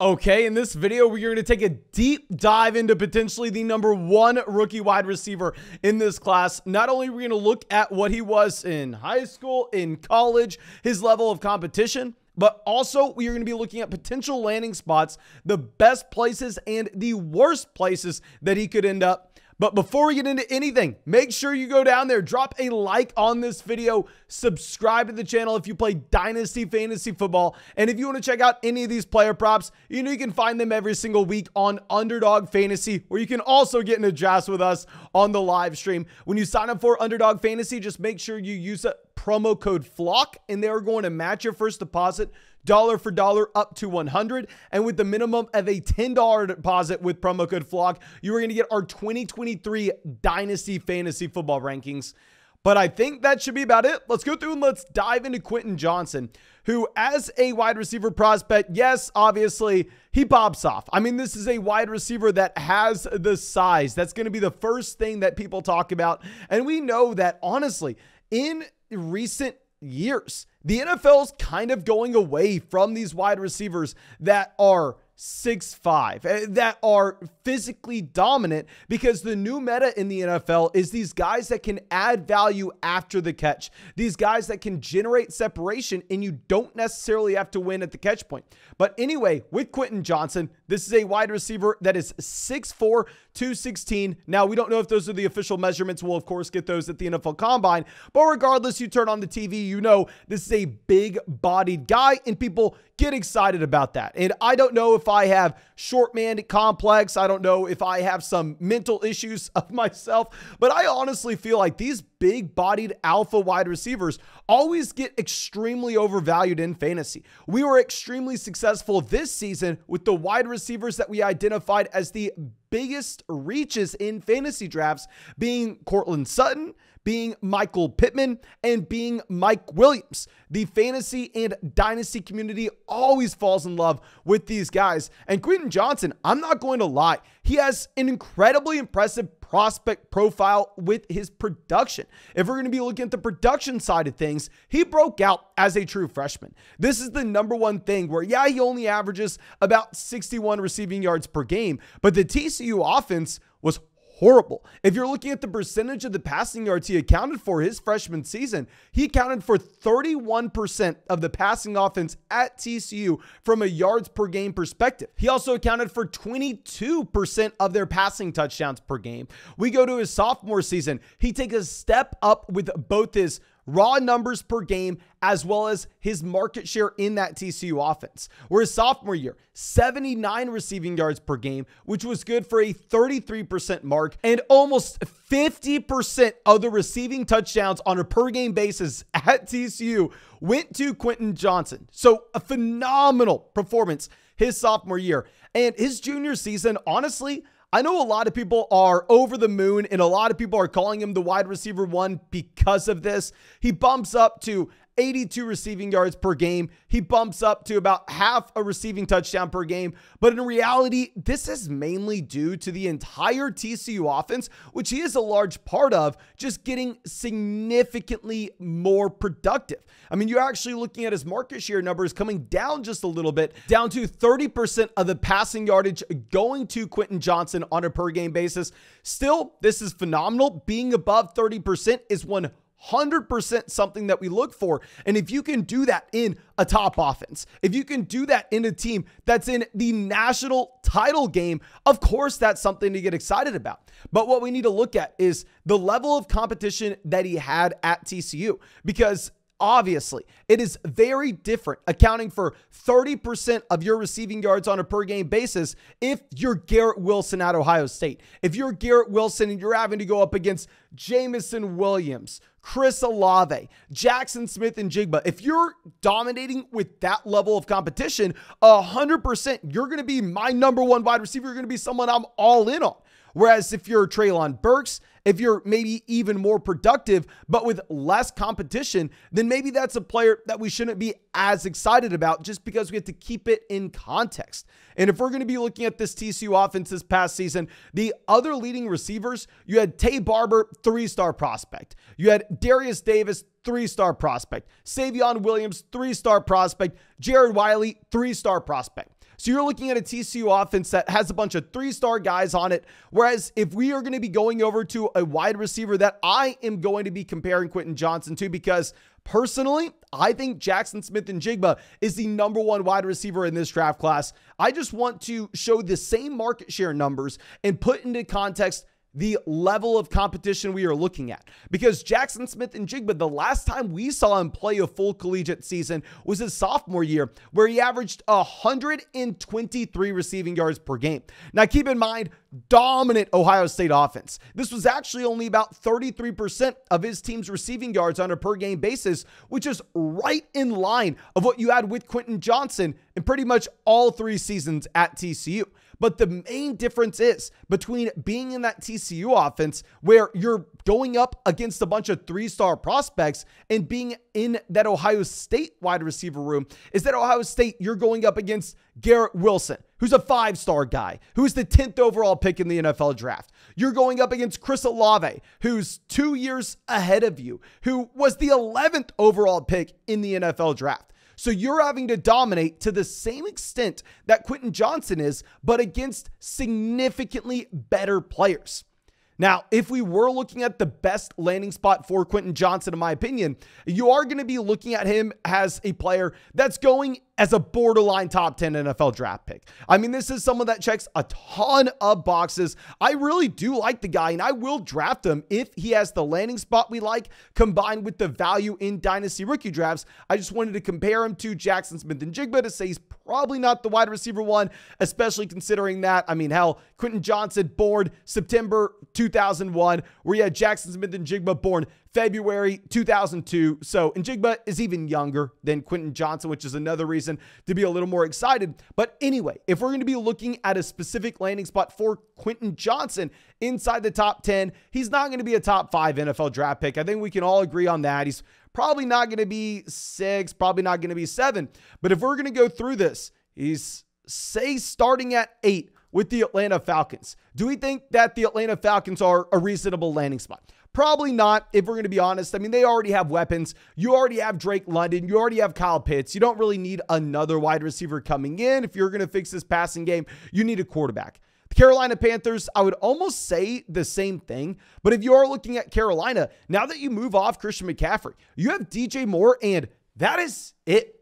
Okay, in this video, we're going to take a deep dive into potentially the #1 rookie wide receiver in this class. Not only are we going to look at what he was in high school, in college, his level of competition, but also we are going to be looking at potential landing spots, the best places and the worst places that he could end up. But before we get into anything, make sure you go down there, drop a like on this video, subscribe to the channel if you play Dynasty Fantasy Football. And if you want to check out any of these player props, you know you can find them every single week on Underdog Fantasy, where you can also get in a draft with us on the live stream. When you sign up for Underdog Fantasy, just make sure you use a promo code FLOCK, and they're going to match your first deposit dollar for dollar up to $100. And with the minimum of a $10 deposit with promo code FLOCK, you are going to get our 2023 Dynasty Fantasy Football rankings. But I think that should be about it. Let's go through and let's dive into Quentin Johnston, who as a wide receiver prospect, yes, obviously he pops off. I mean, this is a wide receiver that has the size. That's going to be the first thing that people talk about. And we know that honestly, in recent years, the NFL is kind of going away from these wide receivers that are 6'5", that are physically dominant, because the new meta in the NFL is these guys that can add value after the catch, these guys that can generate separation, and you don't necessarily have to win at the catch point. But anyway, with Quentin Johnston, this is a wide receiver that is 6'4", 216. Now, we don't know if those are the official measurements. We'll, of course, get those at the NFL Combine. But regardless, you turn on the TV, you know this is a big-bodied guy, and people get excited about that. And I don't know if I have short man complex. I don't know if I have some mental issues of myself, but I honestly feel like these big-bodied alpha wide receivers always get extremely overvalued in fantasy. We were extremely successful this season with the wide receivers that we identified as the biggest reaches in fantasy drafts being Courtland Sutton, being Michael Pittman, and being Mike Williams. The fantasy and dynasty community always falls in love with these guys. And Quentin Johnston, I'm not going to lie, he has an incredibly impressive prospect profile with his production. If we're going to be looking at the production side of things, he broke out as a true freshman. This is the #1 thing where, yeah, he only averages about 61 receiving yards per game, but the TCU offense was horrible. If you're looking at the percentage of the passing yards he accounted for his freshman season, he accounted for 31% of the passing offense at TCU from a yards per game perspective. He also accounted for 22% of their passing touchdowns per game. We go to his sophomore season, he takes a step up with both his raw numbers per game as well as his market share in that TCU offense. Where his sophomore year, 79 receiving yards per game, which was good for a 33% mark, and almost 50% of the receiving touchdowns on a per game basis at TCU went to Quentin Johnston. So a phenomenal performance his sophomore year. And his junior season, honestly, I know a lot of people are over the moon and a lot of people are calling him the wide receiver 1 because of this. He bumps up to 82 receiving yards per game. He bumps up to about half a receiving touchdown per game. But in reality, this is mainly due to the entire TCU offense, which he is a large part of, just getting significantly more productive. I mean, you're actually looking at his market share numbers coming down just a little bit, down to 30% of the passing yardage going to Quentin Johnston on a per game basis. Still, this is phenomenal. Being above 30% is 100% something that we look for. And if you can do that in a top offense, if you can do that in a team that's in the national title game, of course, that's something to get excited about. But what we need to look at is the level of competition that he had at TCU, because obviously, it is very different accounting for 30% of your receiving yards on a per game basis if you're Garrett Wilson at Ohio State. If you're Garrett Wilson and you're having to go up against Jamison Williams, Chris Olave, Jackson Smith, and Jigba, if you're dominating with that level of competition, 100%, you're going to be my #1 wide receiver. You're going to be someone I'm all in on. Whereas if you're Treylon Burks, if you're maybe even more productive, but with less competition, then maybe that's a player that we shouldn't be as excited about, just because we have to keep it in context. And if we're going to be looking at this TCU offense this past season, the other leading receivers, you had Tay Barber, 3-star prospect. You had Darius Davis, 3-star prospect. Savion Williams, 3-star prospect. Jared Wiley, 3-star prospect. So you're looking at a TCU offense that has a bunch of 3-star guys on it. Whereas if we are going to be going over to a wide receiver that I am going to be comparing Quentin Johnston to, because personally, I think Jackson Smith-Njigba is the number 1 wide receiver in this draft class. I just want to show the same market share numbers and put into context the level of competition we are looking at. Because Jackson Smith-Njigba, the last time we saw him play a full collegiate season was his sophomore year, where he averaged 123 receiving yards per game. Now, keep in mind, dominant Ohio State offense. This was actually only about 33% of his team's receiving yards on a per game basis, which is right in line of what you had with Quentin Johnston in pretty much all 3 seasons at TCU. But the main difference is between being in that TCU offense where you're going up against a bunch of 3-star prospects and being in that Ohio State wide receiver room is that Ohio State, you're going up against Garrett Wilson, who's a 5-star guy, who's the 10th overall pick in the NFL draft. You're going up against Chris Olave, who's 2 years ahead of you, who was the 11th overall pick in the NFL draft. So you're having to dominate to the same extent that Quentin Johnston is, but against significantly better players. Now, if we were looking at the best landing spot for Quentin Johnston, in my opinion, you are going to be looking at him as a player that's going as a borderline top 10 NFL draft pick. I mean, this is someone that checks a ton of boxes. I really do like the guy, and I will draft him if he has the landing spot we like, combined with the value in Dynasty rookie drafts. I just wanted to compare him to Jackson Smith-Njigba to say he's probably not the wide receiver 1, especially considering that, I mean, hell, Quentin Johnston born September 2001, where you had Jackson Smith-Njigba born February 2002. So Njigba is even younger than Quentin Johnston, which is another reason to be a little more excited. But anyway, if we're going to be looking at a specific landing spot for Quentin Johnston inside the top 10, he's not going to be a top 5 NFL draft pick. I think we can all agree on that. He's probably not going to be 6, probably not going to be 7. But if we're going to go through this, he's, say, starting at 8 with the Atlanta Falcons. Do we think that the Atlanta Falcons are a reasonable landing spot? Probably not, if we're going to be honest. I mean, they already have weapons. You already have Drake London. You already have Kyle Pitts. You don't really need another wide receiver coming in. If you're going to fix this passing game, you need a quarterback. The Carolina Panthers, I would almost say the same thing. But if you are looking at Carolina, now that you move off Christian McCaffrey, you have DJ Moore, and that is it.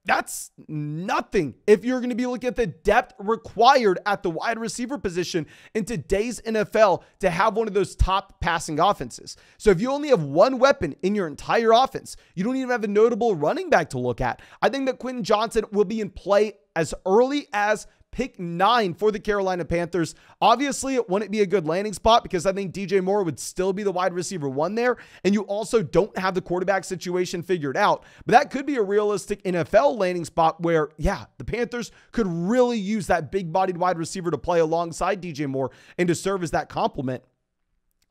That's nothing if you're going to be looking at the depth required at the wide receiver position in today's NFL to have one of those top passing offenses. So if you only have one weapon in your entire offense, you don't even have a notable running back to look at. I think that Quentin Johnston will be in play as early as pick 9 for the Carolina Panthers. Obviously, it wouldn't be a good landing spot because I think DJ Moore would still be the wide receiver 1 there. And you also don't have the quarterback situation figured out. But that could be a realistic NFL landing spot where, yeah, the Panthers could really use that big-bodied wide receiver to play alongside DJ Moore and to serve as that complement.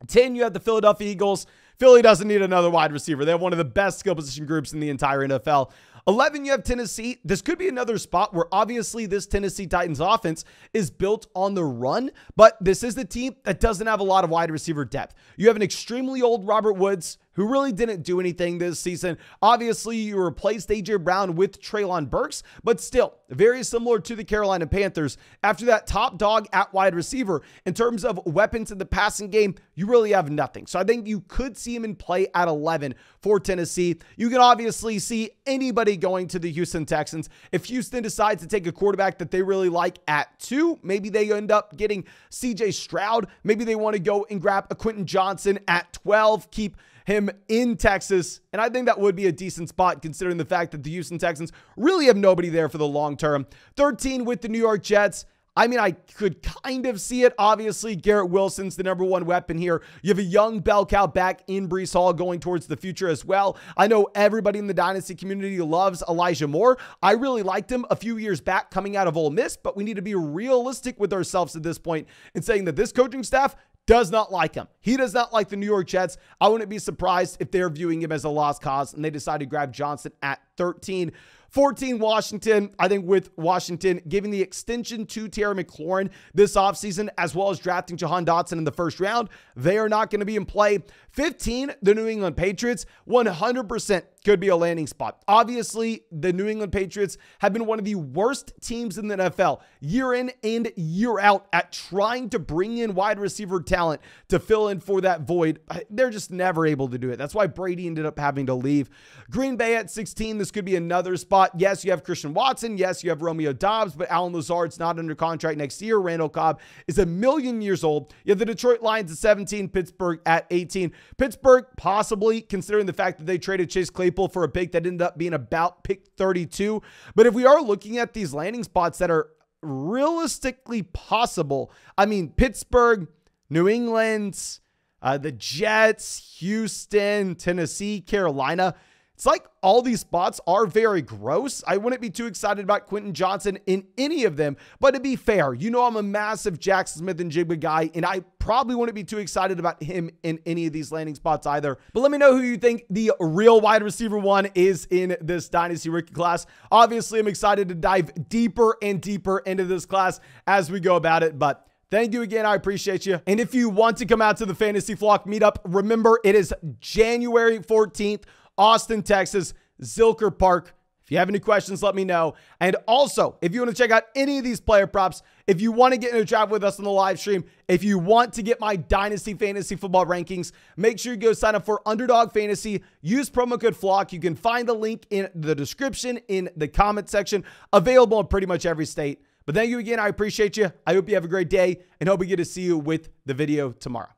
10, you have the Philadelphia Eagles. Philly doesn't need another wide receiver. They have one of the best skill position groups in the entire NFL. 11, you have Tennessee. This could be another spot where obviously this Tennessee Titans offense is built on the run, but this is the team that doesn't have a lot of wide receiver depth. You have an extremely old Robert Woods who really didn't do anything this season. Obviously, you replaced A.J. Brown with Treylon Burks, but still very similar to the Carolina Panthers. After that top dog at wide receiver, in terms of weapons in the passing game, you really have nothing. So I think you could see him in play at 11 for Tennessee. You can obviously see anybody going to the Houston Texans. If Houston decides to take a quarterback that they really like at 2, maybe they end up getting C.J. Stroud. Maybe they want to go and grab a Quentin Johnston at 12, keep him in Texas. And I think that would be a decent spot considering the fact that the Houston Texans really have nobody there for the long term. 13 with the New York Jets. I mean, I could kind of see it. Obviously, Garrett Wilson's the number 1 weapon here. You have a young bell cow back in Breece Hall going towards the future as well. I know everybody in the Dynasty community loves Elijah Moore. I really liked him a few years back coming out of Ole Miss, but we need to be realistic with ourselves at this point in saying that this coaching staff does not like him. He does not like the New York Jets. I wouldn't be surprised if they're viewing him as a lost cause and they decide to grab Johnston at 13. 14, Washington. I think with Washington giving the extension to Terry McLaurin this offseason, as well as drafting Jahan Dotson in the first round, they are not going to be in play. 15, the New England Patriots. 100% could be a landing spot. Obviously, the New England Patriots have been one of the worst teams in the NFL year in and year out at trying to bring in wide receiver talent to fill in for that void. They're just never able to do it. That's why Brady ended up having to leave. Green Bay at 16, this could be another spot. Yes, you have Christian Watson. Yes, you have Romeo Doubs, but Alan Lazard's not under contract next year. Randall Cobb is 1,000,000 years old. You have the Detroit Lions at 17, Pittsburgh at 18. Pittsburgh possibly, considering the fact that they traded Chase Claypool for a pick that ended up being about pick 32. But if we are looking at these landing spots that are realistically possible, I mean, Pittsburgh, New England, the Jets, Houston, Tennessee, Carolina. It's like all these spots are very gross. I wouldn't be too excited about Quentin Johnston in any of them, but to be fair, you know I'm a massive Jackson Smith-Njigba guy, and I probably wouldn't be too excited about him in any of these landing spots either. But let me know who you think the real wide receiver one is in this Dynasty rookie class. Obviously, I'm excited to dive deeper and deeper into this class as we go about it, but thank you again. I appreciate you. And if you want to come out to the Fantasy Flock meetup, remember it is January 14th, Austin, Texas, Zilker Park. If you have any questions, let me know. And also, if you want to check out any of these player props, if you want to get in a draft with us on the live stream, if you want to get my Dynasty Fantasy Football rankings, make sure you go sign up for Underdog Fantasy. Use promo code FLOCK. You can find the link in the description, in the comment section, available in pretty much every state. But thank you again. I appreciate you. I hope you have a great day and hope we get to see you with the video tomorrow.